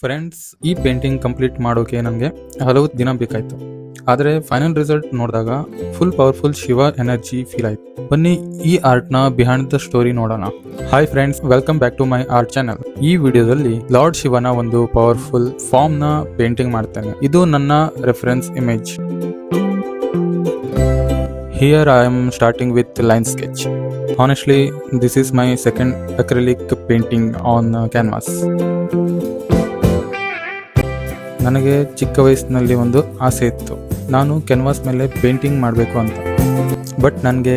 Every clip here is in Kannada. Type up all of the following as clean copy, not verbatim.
ಫ್ರೆಂಡ್ಸ್, ಈ ಪೇಂಟಿಂಗ್ ಕಂಪ್ಲೀಟ್ ಮಾಡೋಕೆ ನನಗೆ ಹಲವು ದಿನ ಬೇಕಾಯಿತು. ಆದರೆ ಫೈನಲ್ ರಿಸಲ್ಟ್ ನೋಡಿದಾಗ full powerful Shiva energy feel ಆಯಿತು. ಬನ್ನಿ ಈ ಆರ್ಟ್ನ ಬಿಹೈಂಡ್ ದ ಸ್ಟೋರಿ ನೋಡೋಣ. Hi friends, welcome back to my art channel. ಈ ವಿಡಿಯೋದಲ್ಲಿ ಲಾರ್ಡ್ ಶಿವನ ಒಂದು ಪವರ್ಫುಲ್ ಫಾರ್ಮ್ ನ ಪೇಂಟಿಂಗ್ ಮಾಡ್ತೇನೆ. ಇದು ನನ್ನ reference image. Here I am starting with line sketch. Honestly, this is my second acrylic painting on canvas. ನನಗೆ ಚಿಕ್ಕ ವಯಸ್ಸಿನಲ್ಲಿ ಒಂದು ಆಸೆ ಇತ್ತು, ನಾನು ಕ್ಯಾನ್ವಾಸ್ ಮೇಲೆ ಪೇಂಟಿಂಗ್ ಮಾಡಬೇಕು ಅಂತ. ಬಟ್ ನನಗೆ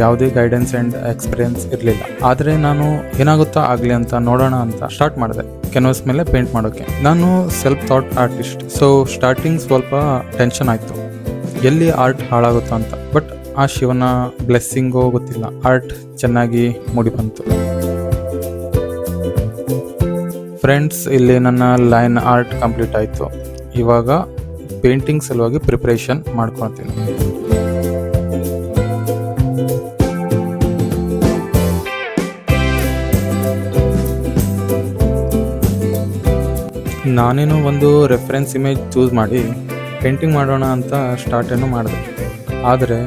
ಯಾವುದೇ ಗೈಡೆನ್ಸ್ ಆ್ಯಂಡ್ ಎಕ್ಸ್ಪೀರಿಯನ್ಸ್ ಇರಲಿಲ್ಲ. ಆದರೆ ನಾನು ಏನಾಗುತ್ತಾ ಆಗಲಿ ಅಂತ ನೋಡೋಣ ಅಂತ ಸ್ಟಾರ್ಟ್ ಮಾಡಿದೆ ಕ್ಯಾನ್ವಾಸ್ ಮೇಲೆ ಪೇಂಟ್ ಮಾಡೋಕ್ಕೆ. ನಾನು self thought artist, so starting ಸ್ವಲ್ಪ ಟೆನ್ಷನ್ ಆಯಿತು, ಎಲ್ಲಿ ಆರ್ಟ್ ಹಾಳಾಗುತ್ತಾ ಅಂತ. ಬಟ್ ಆ ಶಿವನ ಬ್ಲೆಸ್ಸಿಂಗೋ ಗೊತ್ತಿಲ್ಲ, ಆರ್ಟ್ ಚೆನ್ನಾಗಿ ಮೂಡಿ ಬಂತು. ಫ್ರೆಂಡ್ಸ್, ಇಲ್ಲಿ ನನ್ನ ಲೈನ್ ಆರ್ಟ್ ಕಂಪ್ಲೀಟ್ ಆಯಿತು. ಇವಾಗ ಪೇಂಟಿಂಗ್ ಸಲುವಾಗಿ ಪ್ರಿಪ್ರೇಷನ್ ಮಾಡ್ಕೊಳ್ತೀನಿ. ನಾನೇನು ಒಂದು ರೆಫರೆನ್ಸ್ ಇಮೇಜ್ ಚೂಸ್ ಮಾಡಿ ಪೇಂಟಿಂಗ್ ಮಾಡೋಣ ಅಂತ ಸ್ಟಾರ್ಟ್ ಏನು ಮಾಡಿದೆ. ಆದರೆ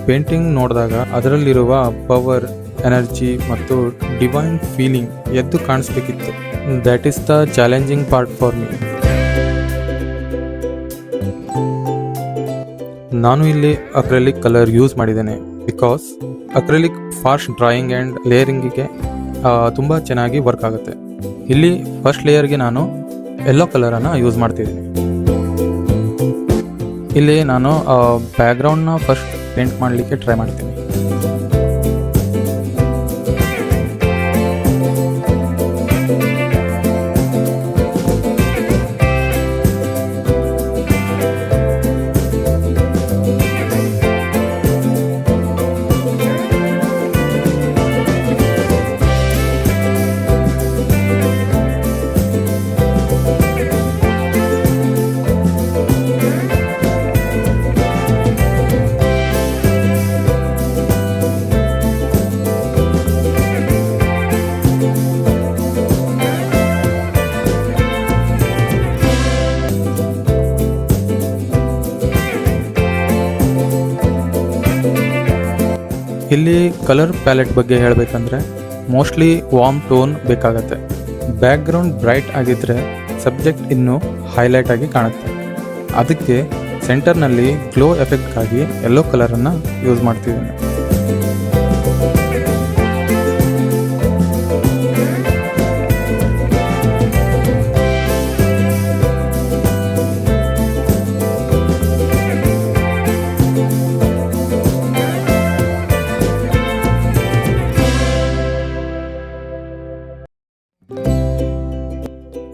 ಪೇಂಟಿಂಗ್ ನೋಡಿದಾಗ ಅದರಲ್ಲಿರುವ ಪವರ್, ಎನರ್ಜಿ ಮತ್ತು ಡಿವೈನ್ ಫೀಲಿಂಗ್ ಎದ್ದು ಕಾಣಿಸ್ಬೇಕಿತ್ತು. That is the challenging part for me. ನಾನು ಇಲ್ಲಿ ಅಕ್ರೆಲಿಕ್ ಕಲರ್ ಯೂಸ್ ಮಾಡಿದ್ದೇನೆ, because acrylic fast drying and ಲೇಯರಿಂಗಿಗೆ ತುಂಬ ಚೆನ್ನಾಗಿ ವರ್ಕ್ ಆಗುತ್ತೆ. ಇಲ್ಲಿ ಫಸ್ಟ್ ಲೇಯರ್ಗೆ ನಾನು ಯೆಲ್ಲೋ ಕಲರನ್ನು ಯೂಸ್ ಮಾಡ್ತಿದ್ದೀನಿ. ಇಲ್ಲಿ ನಾನು ಬ್ಯಾಕ್ಗ್ರೌಂಡ್ನ ಫಸ್ಟ್ ಪೇಂಟ್ ಮಾಡಲಿಕ್ಕೆ ಟ್ರೈ ಮಾಡ್ತೀನಿ. ಇಲ್ಲಿ ಕಲರ್ ಪ್ಯಾಲೆಟ್ ಬಗ್ಗೆ ಹೇಳಬೇಕಂದ್ರೆ ಮೋಸ್ಟ್ಲಿ ವಾರ್ಮ್ ಟೋನ್ ಬೇಕಾಗತ್ತೆ. ಬ್ಯಾಕ್ಗ್ರೌಂಡ್ ಬ್ರೈಟ್ ಆಗಿದ್ದರೆ ಸಬ್ಜೆಕ್ಟ್ ಇನ್ನೂ ಹೈಲೈಟ್ ಆಗಿ ಕಾಣುತ್ತೆ. ಅದಕ್ಕೆ ಸೆಂಟರ್ನಲ್ಲಿ ಗ್ಲೋ ಎಫೆಕ್ಟ್ಗಾಗಿ ಯೆಲ್ಲೋ ಕಲರನ್ನು ಯೂಸ್ ಮಾಡ್ತಿದ್ದೀನಿ.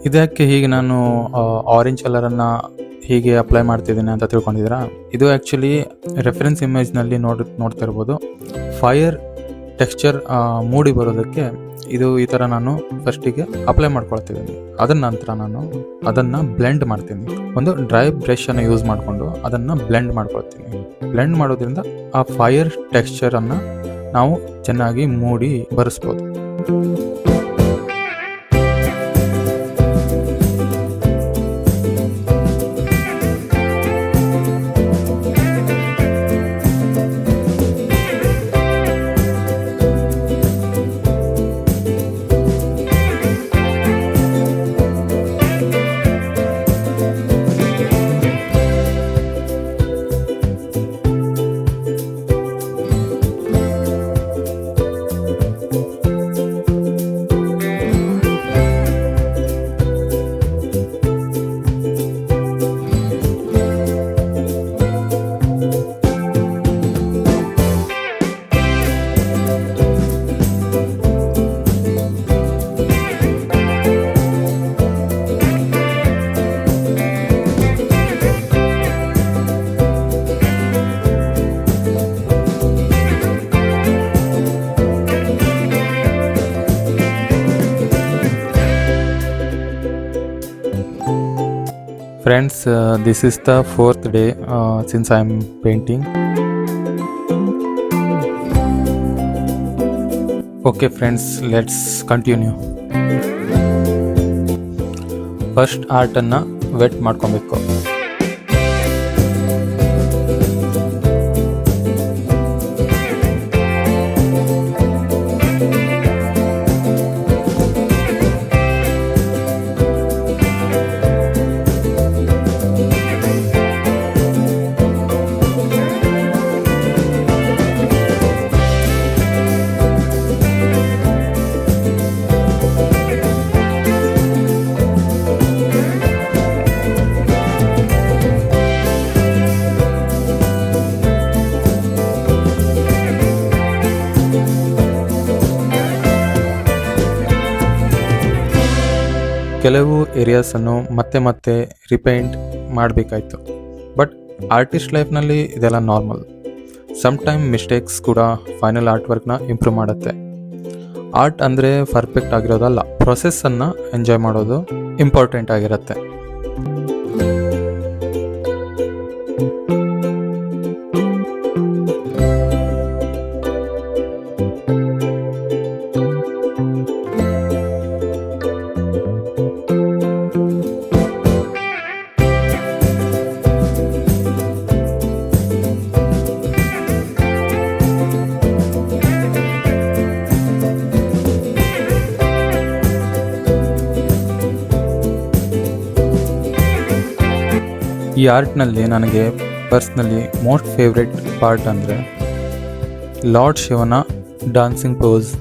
ಇದಕ್ಕೆ ಹೀಗೆ ನಾನು ಆರೆಂಜ್ ಕಲರನ್ನು ಹೀಗೆ ಅಪ್ಲೈ ಮಾಡ್ತಿದ್ದೀನಿ ಅಂತ ತಿಳ್ಕೊಂಡಿದ್ದೀರಾ? ಇದು ಆ್ಯಕ್ಚುಲಿ ರೆಫರೆನ್ಸ್ ಇಮೇಜ್ನಲ್ಲಿ ನೋಡ್ತಾ ಇರ್ಬೋದು. ಫೈರ್ ಟೆಕ್ಸ್ಚರ್ ಮೂಡಿ ಬರೋದಕ್ಕೆ ಇದು ಈ ಥರ ನಾನು ಫಸ್ಟಿಗೆ ಅಪ್ಲೈ ಮಾಡ್ಕೊಳ್ತಿದ್ದೀನಿ. ಅದರ ನಂತರ ನಾನು ಅದನ್ನು ಬ್ಲೆಂಡ್ ಮಾಡ್ತೀನಿ. ಒಂದು ಡ್ರೈ ಬ್ರಷನ್ನು ಯೂಸ್ ಮಾಡಿಕೊಂಡು ಅದನ್ನು ಬ್ಲೆಂಡ್ ಮಾಡ್ಕೊಳ್ತೀನಿ. ಬ್ಲೆಂಡ್ ಮಾಡೋದ್ರಿಂದ ಆ ಫೈರ್ ಟೆಕ್ಸ್ಚರನ್ನು ನಾವು ಚೆನ್ನಾಗಿ ಮೂಡಿ ಬರೆಸ್ಬೋದು. Friends, this is the fourth day since I am painting. Okay friends, let's continue. First ಆರ್ಟನ್ನು ವೆಟ್ ಮಾಡ್ಕೊಬೇಕು. ಕೆಲವು ಏರಿಯಾಸನ್ನು ಮತ್ತೆ ಮತ್ತೆ ರಿಪೇಂಟ್ ಮಾಡಬೇಕಾಯ್ತು. ಬಟ್ ಆರ್ಟಿಸ್ಟ್ ಲೈಫ್ನಲ್ಲಿ ಇದೆಲ್ಲ ನಾರ್ಮಲ್. ಸಮ್ ಟೈಮ್ ಮಿಸ್ಟೇಕ್ಸ್ ಕೂಡ ಫೈನಲ್ ಆರ್ಟ್ ವರ್ಕ್ನ ಇಂಪ್ರೂವ್ ಮಾಡುತ್ತೆ. ಆರ್ಟ್ ಅಂದರೆ ಪರ್ಫೆಕ್ಟ್ ಆಗಿರೋದಲ್ಲ, ಪ್ರೊಸೆಸ್ಸನ್ನು ಎಂಜಾಯ್ ಮಾಡೋದು ಇಂಪಾರ್ಟೆಂಟ್ ಆಗಿರುತ್ತೆ. ಈ ಆರ್ಟ್ನಲ್ಲಿ ನನಗೆ ಪರ್ಸ್ನಲಿ ಮೋಸ್ಟ್ ಫೇವ್ರೆಟ್ ಪಾರ್ಟ್ ಅಂದರೆ ಲಾರ್ಡ್ ಶಿವನ ಡಾನ್ಸಿಂಗ್ ಪೋಸ್.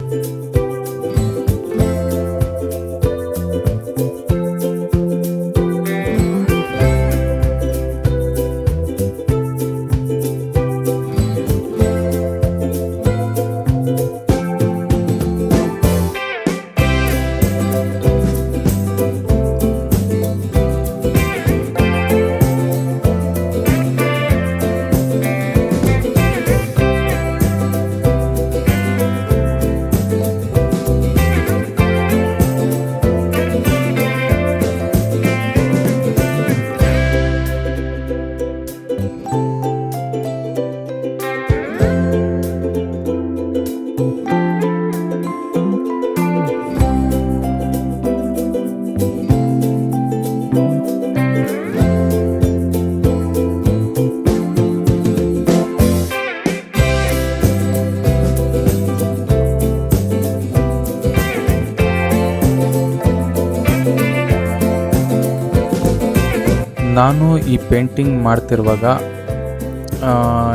ನಾನು ಈ ಪೇಂಟಿಂಗ್ ಮಾಡ್ತಿರುವಾಗ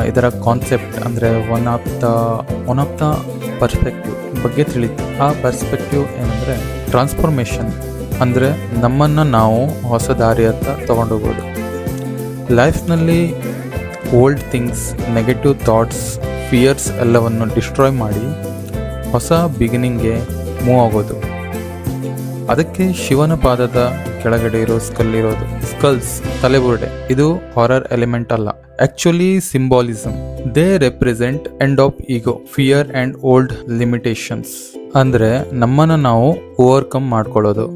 ಇದರ ಕಾನ್ಸೆಪ್ಟ್ ಅಂದರೆ ಒನ್ ಆಫ್ ದ ಪರ್ಸ್ಪೆಕ್ಟಿವ್ ಬಗ್ಗೆ ತಿಳಿತು. ಆ ಪರ್ಸ್ಪೆಕ್ಟಿವ್ ಏನಂದರೆ ಟ್ರಾನ್ಸ್ಫಾರ್ಮೇಷನ್, ಅಂದರೆ ನಮ್ಮನ್ನು ನಾವು ಹೊಸ ದಾರಿಯತ್ತ ತೊಗೊಂಡೋಗ್ಬೋದು. ಲೈಫ್ನಲ್ಲಿ old things, negative thoughts, fears ಎಲ್ಲವನ್ನು ಡಿಸ್ಟ್ರಾಯ್ ಮಾಡಿ ಹೊಸ ಬಿಗಿನಿಂಗ್ಗೆ ಮೂವ್ ಆಗೋದು. ಅದಕ್ಕೆ ಶಿವನ ಪಾದದ ಕೆಳಗಡೆ ಇರೋ ಸ್ಕಲ್ಸ್ ತಲೆಬುರುಡೆ ಇದು ಹಾರರ್ ಎಲಿಮೆಂಟ್ ಅಲ್ಲ, actually symbolism. They represent end of ego, fear and old limitations. ಅಂದ್ರೆ ನಮ್ಮನ್ನ ನಾವು ಓವರ್ಕಮ್ ಮಾಡ್ಕೊಳ್ಳೋದು.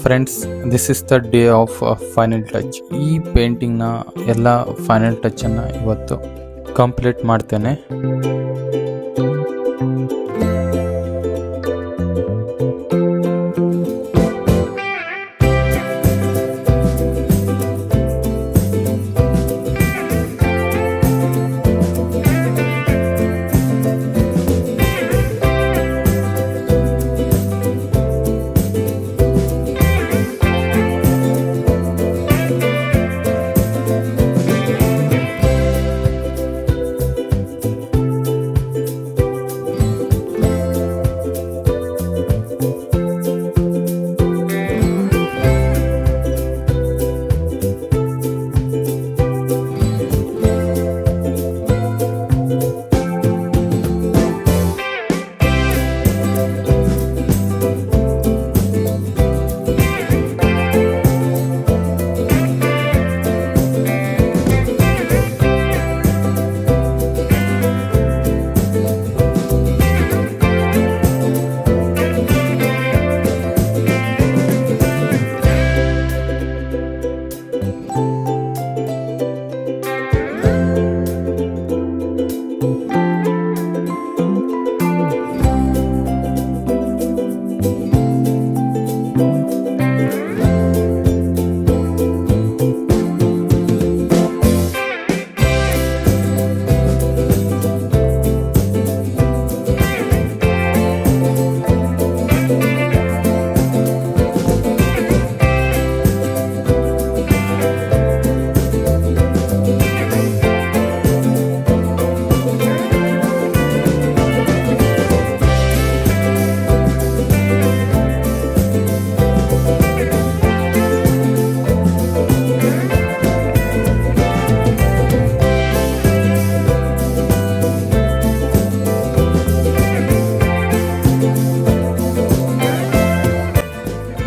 Friends, this is the day of final touch. ಈ ಪೇಂಟಿಂಗ್ನ ಎಲ್ಲ ಫೈನಲ್ ಟಚನ್ನು ಇವತ್ತು ಕಂಪ್ಲೀಟ್ ಮಾಡ್ತೇನೆ.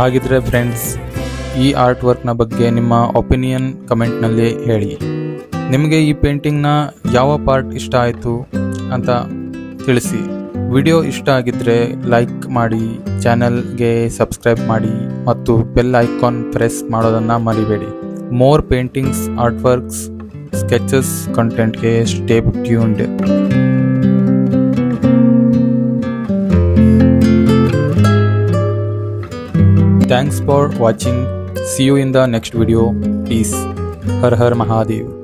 ಹಾಗಿದ್ರೆ ಫ್ರೆಂಡ್ಸ್, ಈ ಆರ್ಟ್ ವರ್ಕ್ನ ಬಗ್ಗೆ ನಿಮ್ಮ ಒಪಿನಿಯನ್ ಕಮೆಂಟ್ನಲ್ಲಿ ಹೇಳಿ. ನಿಮಗೆ ಈ ಪೇಂಟಿಂಗ್ನ ಯಾವ ಪಾರ್ಟ್ ಇಷ್ಟ ಆಯಿತು ಅಂತ ತಿಳಿಸಿ. ವಿಡಿಯೋ ಇಷ್ಟ ಆಗಿದ್ದರೆ ಲೈಕ್ ಮಾಡಿ, ಚಾನಲ್ಗೆ ಸಬ್ಸ್ಕ್ರೈಬ್ ಮಾಡಿ ಮತ್ತು ಬೆಲ್ ಐಕಾನ್ ಪ್ರೆಸ್ ಮಾಡೋದನ್ನು ಮರಿಬೇಡಿ. More paintings, art works, sketches ಕಂಟೆಂಟ್ಗೆ stay tuned. Thanks for watching. See you in the next video. Peace. Har Har Mahadev.